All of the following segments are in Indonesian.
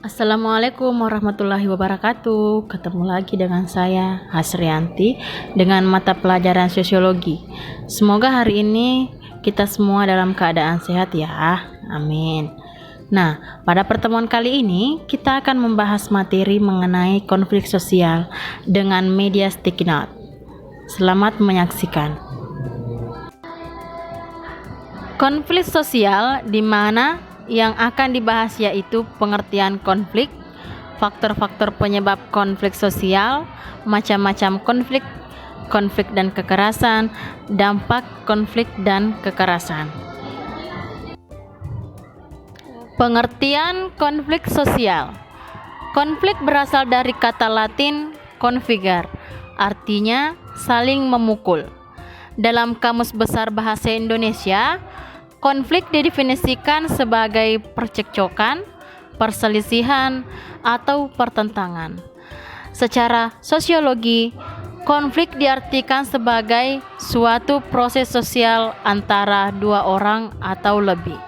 Assalamualaikum warahmatullahi wabarakatuh. Ketemu lagi dengan saya, Hasrianti, dengan mata pelajaran sosiologi. Semoga hari ini kita semua dalam keadaan sehat ya. Amin. Nah, pada pertemuan kali ini kita akan membahas materi mengenai konflik sosial dengan media sticky note. Selamat menyaksikan. Konflik sosial di mana yang akan dibahas yaitu pengertian konflik, faktor-faktor penyebab konflik sosial, macam-macam konflik, konflik dan kekerasan, dampak konflik dan kekerasan. Pengertian konflik sosial. Konflik berasal dari kata Latin configere, artinya saling memukul. Dalam Kamus Besar Bahasa Indonesia, konflik didefinisikan sebagai percekcokan, perselisihan, atau pertentangan. Secara sosiologi, konflik diartikan sebagai suatu proses sosial antara dua orang atau lebih.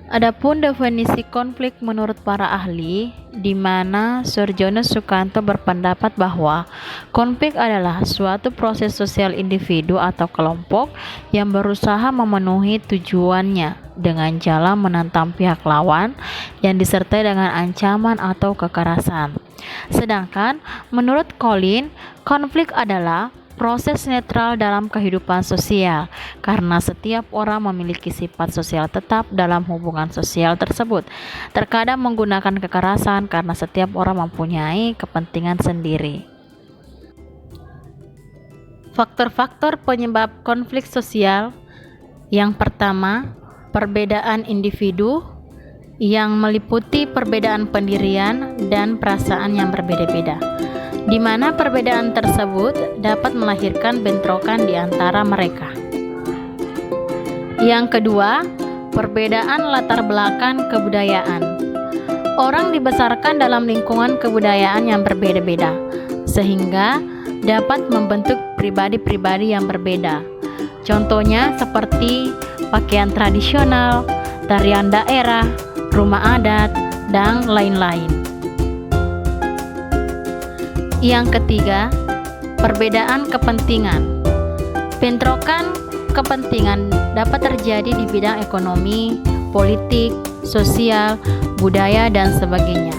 Adapun definisi konflik menurut para ahli, di mana Surjono Sukanto berpendapat bahwa konflik adalah suatu proses sosial individu atau kelompok yang berusaha memenuhi tujuannya dengan jalan menentang pihak lawan yang disertai dengan ancaman atau kekerasan. Sedangkan menurut Colin, konflik adalah proses netral dalam kehidupan sosial karena setiap orang memiliki sifat sosial tetap dalam hubungan sosial tersebut. Terkadang menggunakan kekerasan karena setiap orang mempunyai kepentingan sendiri. Faktor-faktor penyebab konflik sosial. Yang pertama, perbedaan individu yang meliputi perbedaan pendirian dan perasaan yang berbeda-beda, di mana perbedaan tersebut dapat melahirkan bentrokan di antara mereka. Yang kedua, perbedaan latar belakang kebudayaan. Orang dibesarkan dalam lingkungan kebudayaan yang berbeda-beda, sehingga dapat membentuk pribadi-pribadi yang berbeda. Contohnya seperti pakaian tradisional, tarian daerah, rumah adat, dan lain-lain. Yang ketiga, perbedaan kepentingan. Bentrokan kepentingan dapat terjadi di bidang ekonomi, politik, sosial, budaya, dan sebagainya.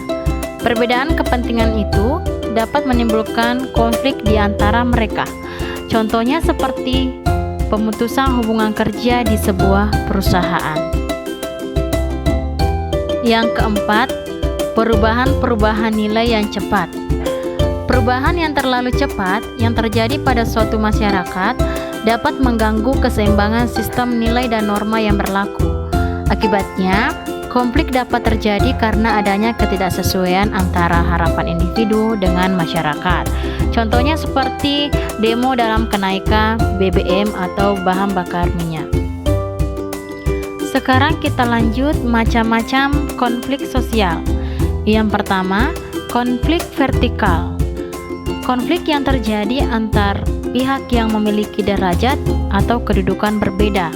Perbedaan kepentingan itu dapat menimbulkan konflik di antara mereka. Contohnya seperti pemutusan hubungan kerja di sebuah perusahaan. Yang keempat, perubahan-perubahan nilai yang cepat. Perubahan yang terlalu cepat yang terjadi pada suatu masyarakat dapat mengganggu keseimbangan sistem nilai dan norma yang berlaku. Akibatnya, konflik dapat terjadi karena adanya ketidaksesuaian antara harapan individu dengan masyarakat. Contohnya seperti demo dalam kenaikan BBM atau bahan bakar minyak. Sekarang kita lanjut macam-macam konflik sosial. Yang pertama, konflik vertikal. Konflik yang terjadi antar pihak yang memiliki derajat atau kedudukan berbeda.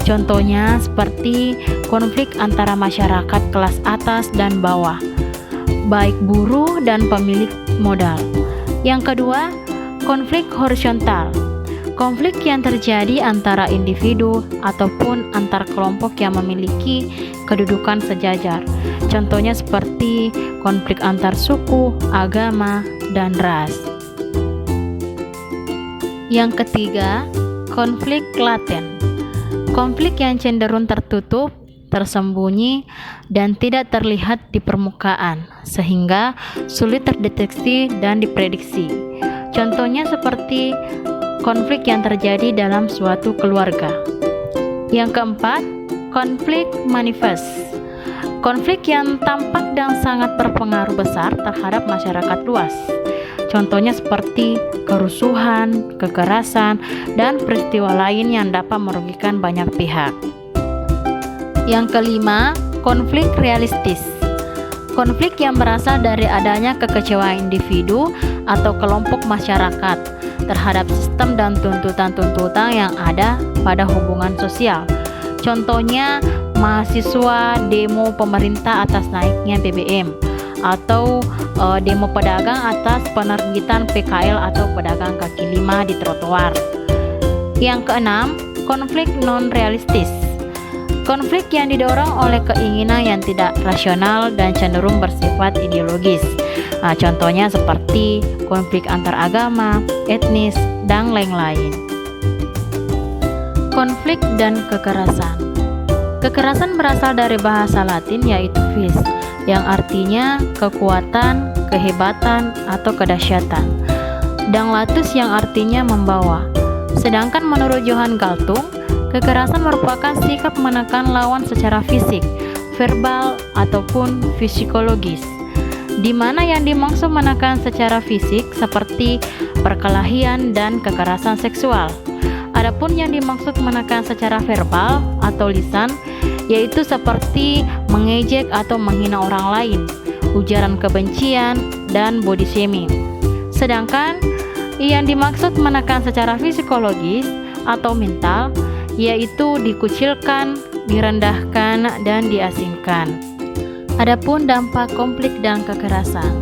Contohnya seperti konflik antara masyarakat kelas atas dan bawah, baik buruh dan pemilik modal. Yang kedua, konflik horizontal. Konflik yang terjadi antara individu ataupun antar kelompok yang memiliki kedudukan sejajar. Contohnya seperti konflik antar suku, agama, dan ras. Yang ketiga, konflik laten. Konflik yang cenderung tertutup, tersembunyi, dan tidak terlihat di permukaan, sehingga sulit terdeteksi dan diprediksi. Contohnya seperti konflik yang terjadi dalam suatu keluarga. Yang keempat, konflik manifest. Konflik yang tampak dan sangat berpengaruh besar terhadap masyarakat luas. Contohnya seperti kerusuhan, kekerasan, dan peristiwa lain yang dapat merugikan banyak pihak. Yang kelima, konflik realistis. Konflik yang berasal dari adanya kekecewaan individu atau kelompok masyarakat terhadap sistem dan tuntutan-tuntutan yang ada pada hubungan sosial. Contohnya mahasiswa demo pemerintah atas naiknya BBM, atau demo pedagang atas penerbitan PKL atau pedagang kaki lima di trotoar. Yang keenam, konflik non-realistis. Konflik yang didorong oleh keinginan yang tidak rasional dan cenderung bersifat ideologis. Contohnya seperti konflik antar agama, etnis, dan lain-lain. Konflik dan kekerasan. Kekerasan berasal dari bahasa Latin yaitu vis, yang artinya kekuatan, kehebatan, atau kedahsyatan, dan latus yang artinya membawa. Sedangkan menurut Johann Galtung, kekerasan merupakan sikap menekan lawan secara fisik, verbal, ataupun psikologis, di mana yang dimaksud menekan secara fisik seperti perkelahian dan kekerasan seksual. Adapun yang dimaksud menekan secara verbal atau lisan yaitu seperti mengejek atau menghina orang lain, ujaran kebencian, dan body shaming. Sedangkan yang dimaksud menekan secara psikologis atau mental yaitu dikucilkan, direndahkan, dan diasingkan. Adapun dampak konflik dan kekerasan.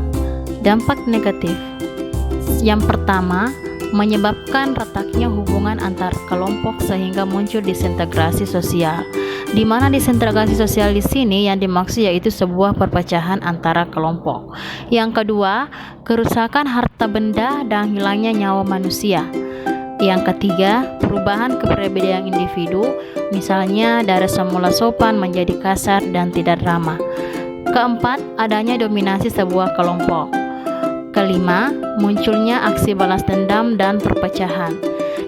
Dampak negatif. Yang pertama, menyebabkan retaknya hubungan antar kelompok sehingga muncul disintegrasi sosial. Di mana disintegrasi sosial di sini yang dimaksud yaitu sebuah perpecahan antara kelompok. Yang kedua, kerusakan harta benda dan hilangnya nyawa manusia. Yang ketiga, perubahan kepribadian individu, misalnya dari semula sopan menjadi kasar dan tidak ramah. Keempat, adanya dominasi sebuah kelompok. Kelima, munculnya aksi balas dendam dan perpecahan.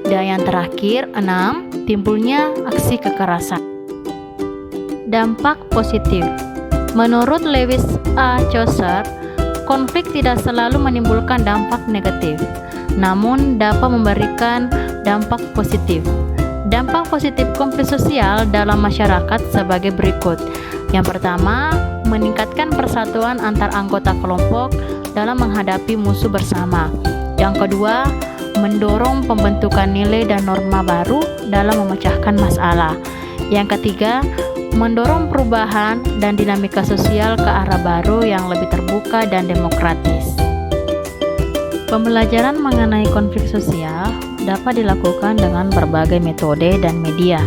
Dan yang terakhir, 6, timbulnya aksi kekerasan. Dampak positif. Menurut Lewis A. Chaucer, konflik tidak selalu menimbulkan dampak negatif, namun dapat memberikan dampak positif. Dampak positif konflik sosial dalam masyarakat sebagai berikut. Yang pertama, meningkatkan persatuan antar anggota kelompok dalam menghadapi musuh bersama. Yang kedua, mendorong pembentukan nilai dan norma baru dalam memecahkan masalah. Yang ketiga, mendorong perubahan dan dinamika sosial ke arah baru yang lebih terbuka dan demokratis. Pembelajaran mengenai konflik sosial dapat dilakukan dengan berbagai metode dan media,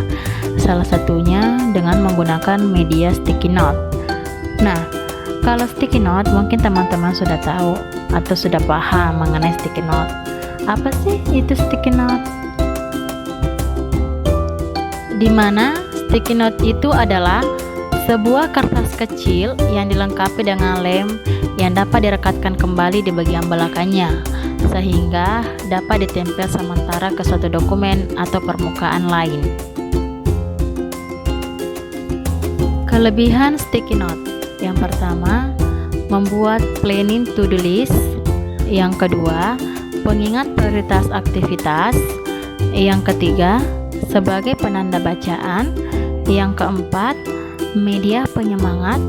salah satunya dengan menggunakan media sticky note. Nah, kalau sticky note mungkin teman-teman sudah tahu atau sudah paham mengenai sticky note. Apa sih itu sticky note? Di mana sticky note itu adalah sebuah kertas kecil yang dilengkapi dengan lem yang dapat direkatkan kembali di bagian belakangnya, sehingga dapat ditempel sementara ke suatu dokumen atau permukaan lain. Kelebihan sticky note. Yang pertama, membuat planning to-do list. Yang kedua, pengingat prioritas aktivitas. Yang ketiga, sebagai penanda bacaan. Yang keempat, media penyemangat.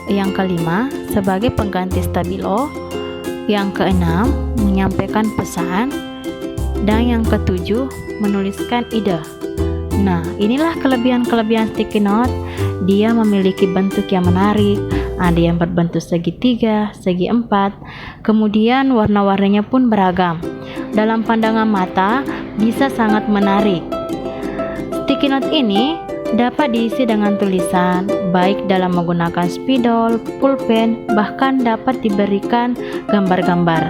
Yang kelima, sebagai pengganti stabilo. Yang keenam, menyampaikan pesan. Dan yang ketujuh, menuliskan ide. Nah, inilah kelebihan-kelebihan sticky note. Dia memiliki bentuk yang menarik, ada yang berbentuk segitiga, segi empat, kemudian warna-warnanya pun beragam. Dalam pandangan mata, bisa sangat menarik. Sticky note ini dapat diisi dengan tulisan, baik dalam menggunakan spidol, pulpen, bahkan dapat diberikan gambar-gambar.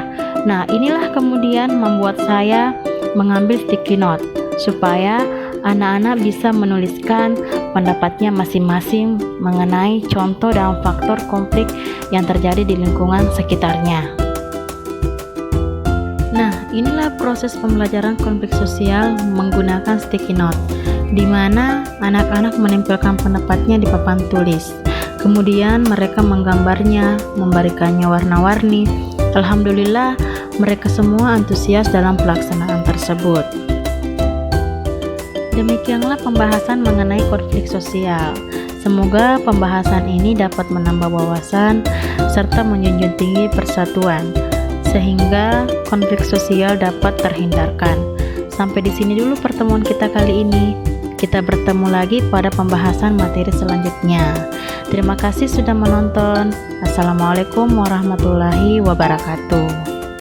Nah, inilah kemudian membuat saya mengambil sticky note, supaya anak-anak bisa menuliskan pendapatnya masing-masing mengenai contoh dan faktor konflik yang terjadi di lingkungan sekitarnya. Nah, inilah proses pembelajaran konflik sosial menggunakan sticky note, di mana anak-anak menempelkan pendapatnya di papan tulis. Kemudian mereka menggambarnya, memberikannya warna-warni. Alhamdulillah, mereka semua antusias dalam pelaksanaan tersebut. Demikianlah pembahasan mengenai konflik sosial. Semoga pembahasan ini dapat menambah wawasan serta menjunjung tinggi persatuan, sehingga konflik sosial dapat terhindarkan. Sampai di sini dulu pertemuan kita kali ini. Kita bertemu lagi pada pembahasan materi selanjutnya. Terima kasih sudah menonton. Assalamualaikum warahmatullahi wabarakatuh.